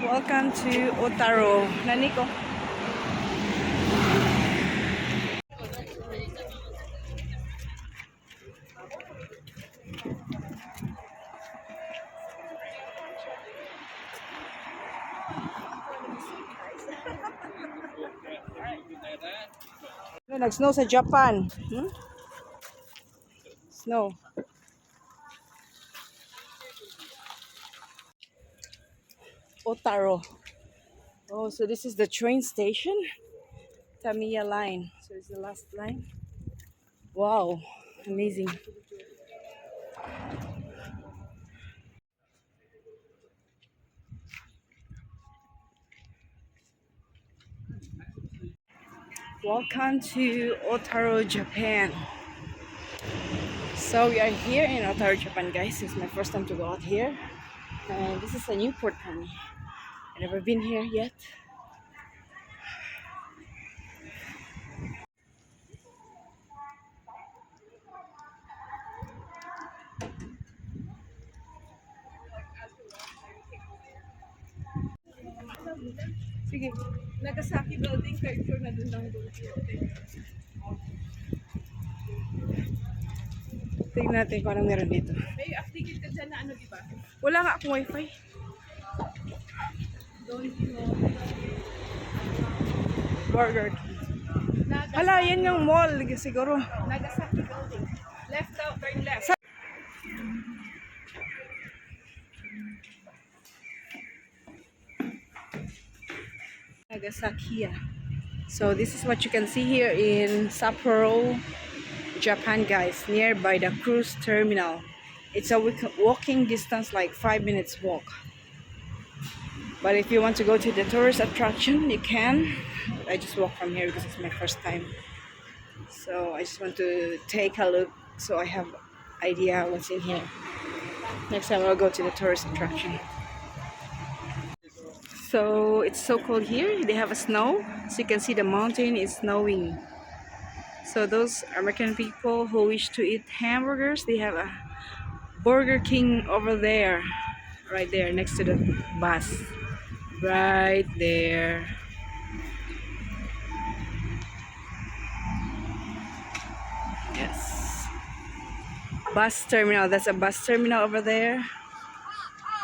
Welcome to Otaru. Nani ko? Nag-snow sa Japan. Snow. Otaru. Oh, so this is the train station. Tamiya line. So it's the last line. Wow, amazing. Welcome to Otaru, Japan. So we are here in Otaru, Japan, guys. It's my first time to go out here. And this is a new port for me. I've never been here yet. Sige, Nagasaki building, third floor na dun lang doon. Tingnan natin kung anong meron dito. May update ka dyan na ano, di ba? Wala nga akong wifi. Burger King. Hala, yan yung mall siguro. Nagasaki building. Left out, turn left. Nagasaki. So this is what you can see here in Sapporo, Japan, guys, nearby the cruise terminal. It's a walking distance, like 5 minutes walk. But if you want to go to the tourist attraction, you can. I just walk from here because it's my first time. So I just want to take a look so I have idea what's in here. Next time I'll go to the tourist attraction. So it's so cold here. They have a snow. So you can see the mountain is snowing. So those American people who wish to eat hamburgers, they have a Burger King over there. Right there next to the bus. Right there. Yes. Bus terminal. That's a bus terminal over there.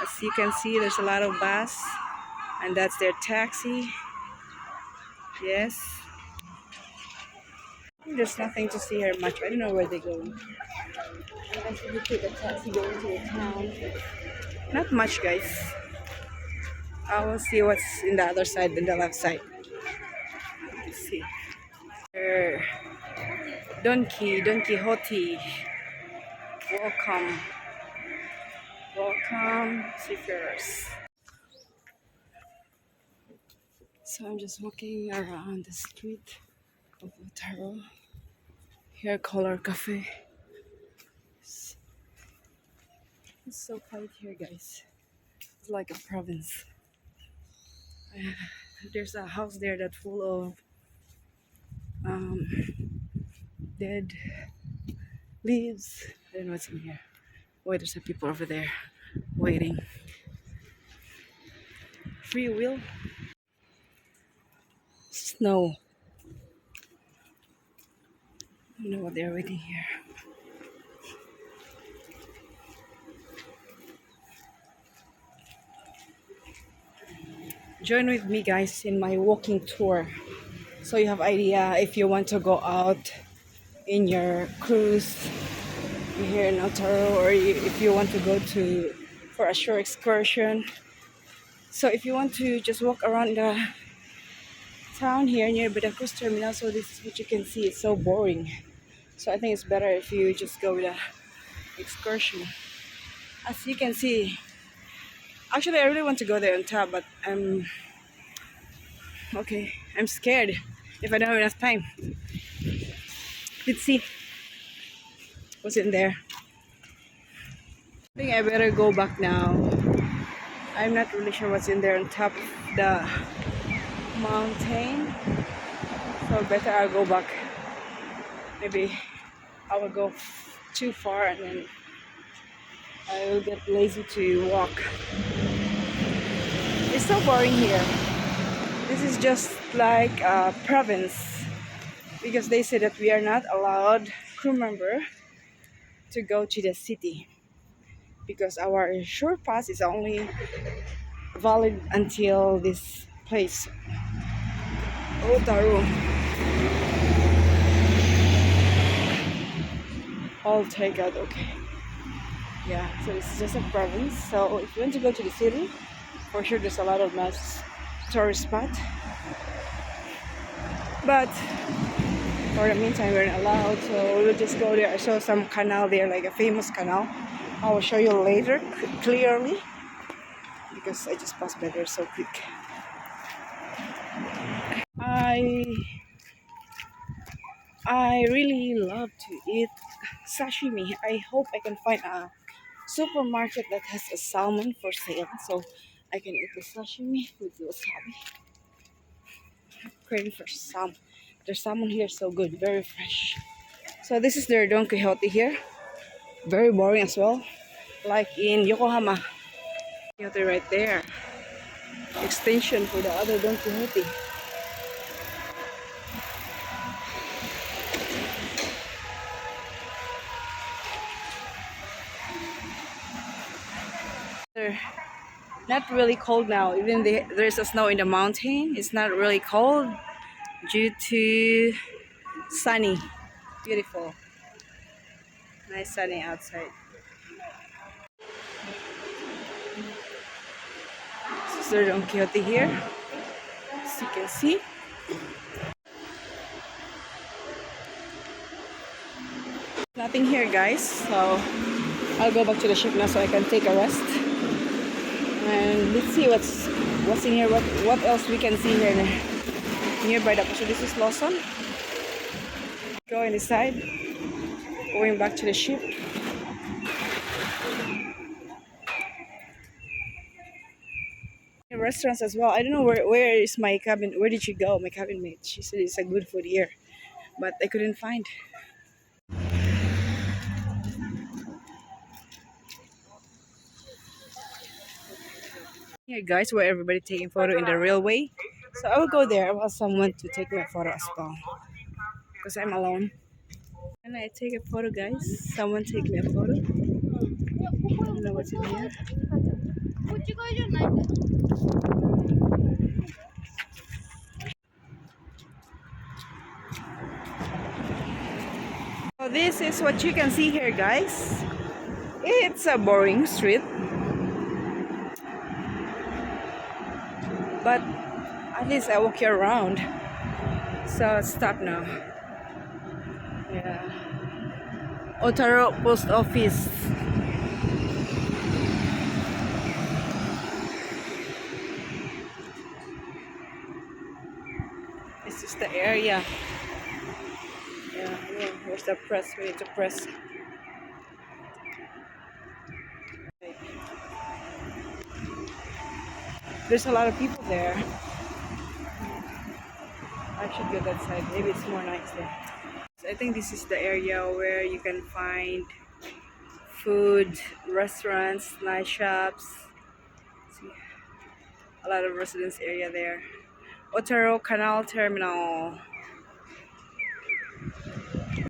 As you can see, there's a lot of bus. And that's their taxi. Yes. There's nothing to see here much. I don't know where they're going. I think we take a taxi going to the town. Not much, guys. I will see what's in the other side than the left side. Let's see. Don Quixote. Welcome. Welcome, seafarers. So I'm just walking around the street of Otaru. Here, Color Cafe. It's so quiet here, guys. It's like a province. There's a house there that's full of dead leaves. I don't know what's in here. Wait, there's some people over there waiting. Free will. Snow. I don't know what they're waiting here. Join with me, guys, in my walking tour, so you have idea if you want to go out in your cruise here in Otaru, or if you want to go to for a short excursion. So if you want to just walk around the town here near the cruise terminal, so this is what you can see. It's so boring. So I think it's better if you just go with a excursion. As you can see, actually I really want to go there on top, but I'm scared if I don't have enough time. Let's see what's in there. I think I better go back now. I'm not really sure what's in there on top of the mountain, so better I'll go back. Maybe I will go too far, and then I will get lazy to walk. It's so boring here. This is just like a province because they say that we are not allowed crew member to go to the city because our shore pass is only valid until this place, Otaru. All takeout, okay. Yeah, so it's just a province. So if you want to go to the city, for sure there's a lot of nice tourist spot. But for the meantime, we're not allowed, so we'll just go there. I saw some canal there, like a famous canal. I will show you later clearly because I just passed by there so quick. I I really love to eat sashimi. I hope I can find a supermarket that has a salmon for sale so I can eat the sashimi with the wasabi. Craving for salmon. Their salmon here is so good, very fresh. So this is their Don Quixote here. Very boring as well. Like in Yokohama. Quixote right there. Extension for the other Don Quixote. They're not really cold now. Even there's a snow in the mountain. It's not really cold due to sunny. Beautiful. Nice sunny outside. This is the Don Quixote here. As you can see. Nothing here, guys. So I'll go back to the ship now so I can take a rest. And let's see what's in here. What else we can see here nearby the. So this is Lawson. Going inside. Going back to the ship. Restaurants as well. I don't know where is my cabin. Where did she go? My cabin mate. She said it's a good food here, but I couldn't find. Here, guys, where everybody taking photo in the railway. So I will go there. I want someone to take my photo as well, because I'm alone. Can I take a photo, guys? Someone take me a photo. I don't know what's in here. So this is what you can see here, guys. It's a boring street, but at least I walk you around. So stop now. Yeah. Otaru Post Office. This is the area. Yeah, where's the press? We need to press. There's a lot of people there. I should go that side. Maybe it's more nice there. So I think this is the area where you can find food, restaurants, nice shops. See, a lot of residence area there. Otaru Canal Terminal.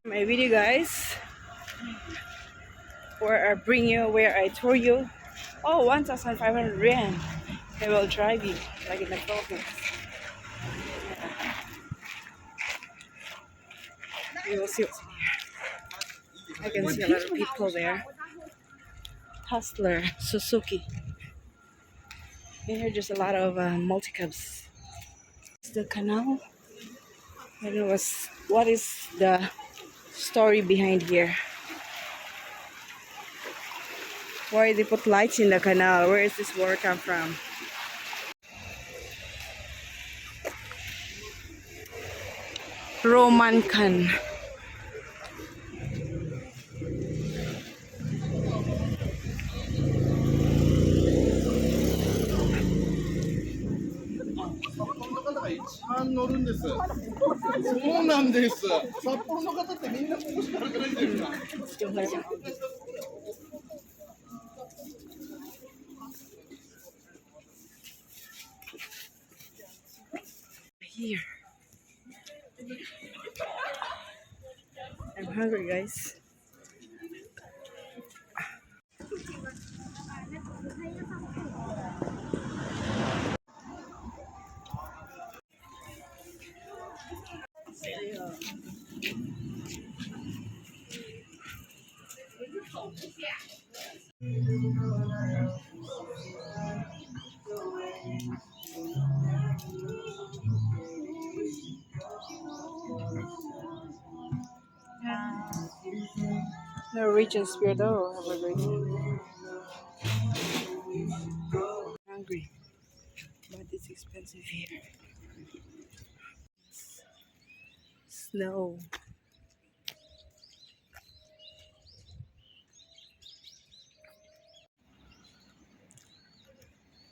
My video, guys, where I bring you, where I tour you. Oh, 1,500 yen. They will drive you like in the Philippines. You will see what's in here. I can see a lot of people there. Hustler, Suzuki. In here, just a lot of multi-cabs. It's the canal. I don't know what is the story behind here. Why they put lights in the canal? Where is this water come from? Roman can. そうなんです。札幌の方ってみんなここしか歩かないんだよな。Here. I'm hungry, guys. Norwegian Spear though. Have a great day. Hungry, but it's expensive here. Snow.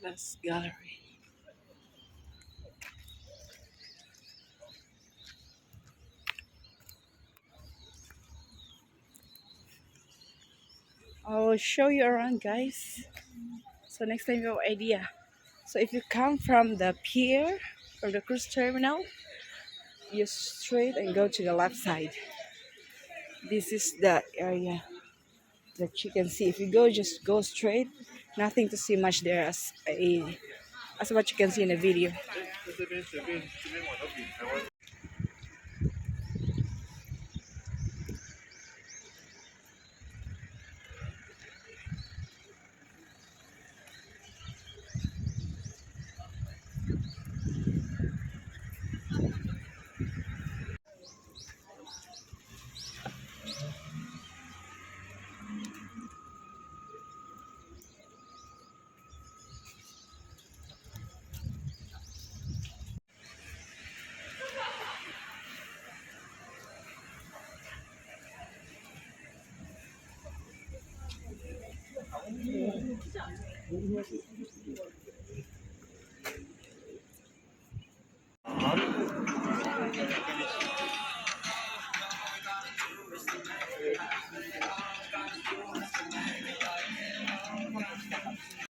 Plus gallery. I'll show you around, guys. So next time you have an idea. So if you come from the pier, from the cruise terminal, you straight and go to the left side. This is the area that you can see. If you go, just go straight. Nothing to see much there as what you can see in the video.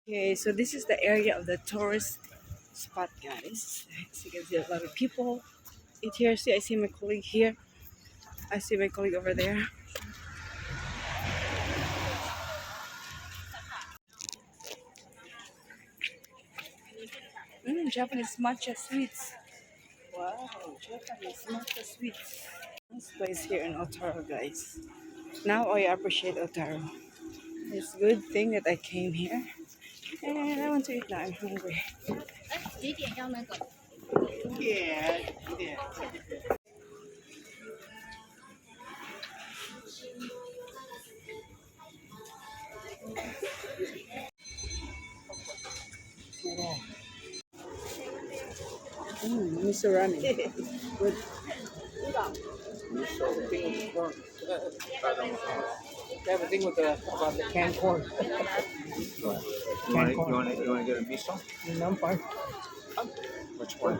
Okay, so this is the area of the tourist spot, guys. As you can see, a lot of people eat here. See, I see my colleague here. I see my colleague over there. Japanese matcha sweets. Wow, Japanese matcha sweets. This place here in Otaru, guys. Now I appreciate Otaru. It's a good thing that I came here. And I want to eat now. I'm hungry. Miso ramen. Good. They have a thing with about the canned corn. You want to get a miso? No, I'm fine. Which one?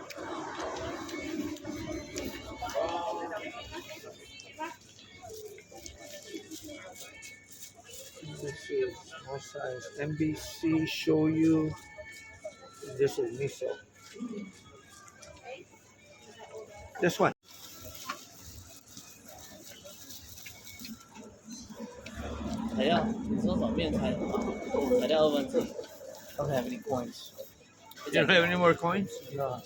This is small size MBC shoyu. This is miso. This one. Don't have any coins. You don't have any more coins? No.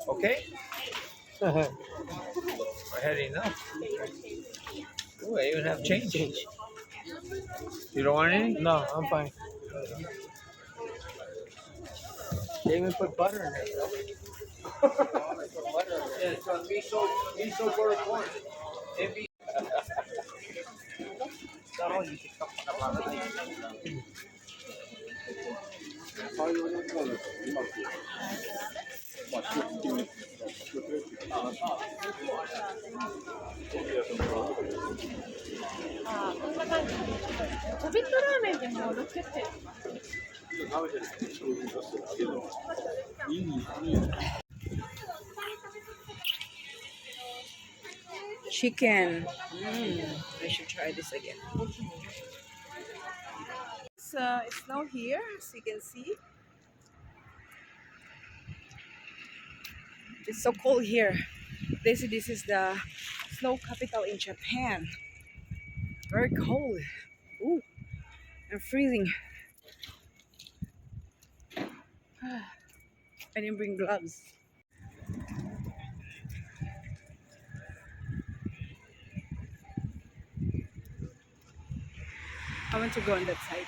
Okay. I had enough. Oh, I even have change. You don't want any? No, I'm fine. They even put butter in it. Yeah, it's on miso butter corn. ちょびっとラーメンでも60円。Chicken. I should try this again. It's now here, as you can see. It's so cold here. This is the snow capital in Japan. Very cold. Ooh, I'm freezing. I didn't bring gloves. I want to go on that side.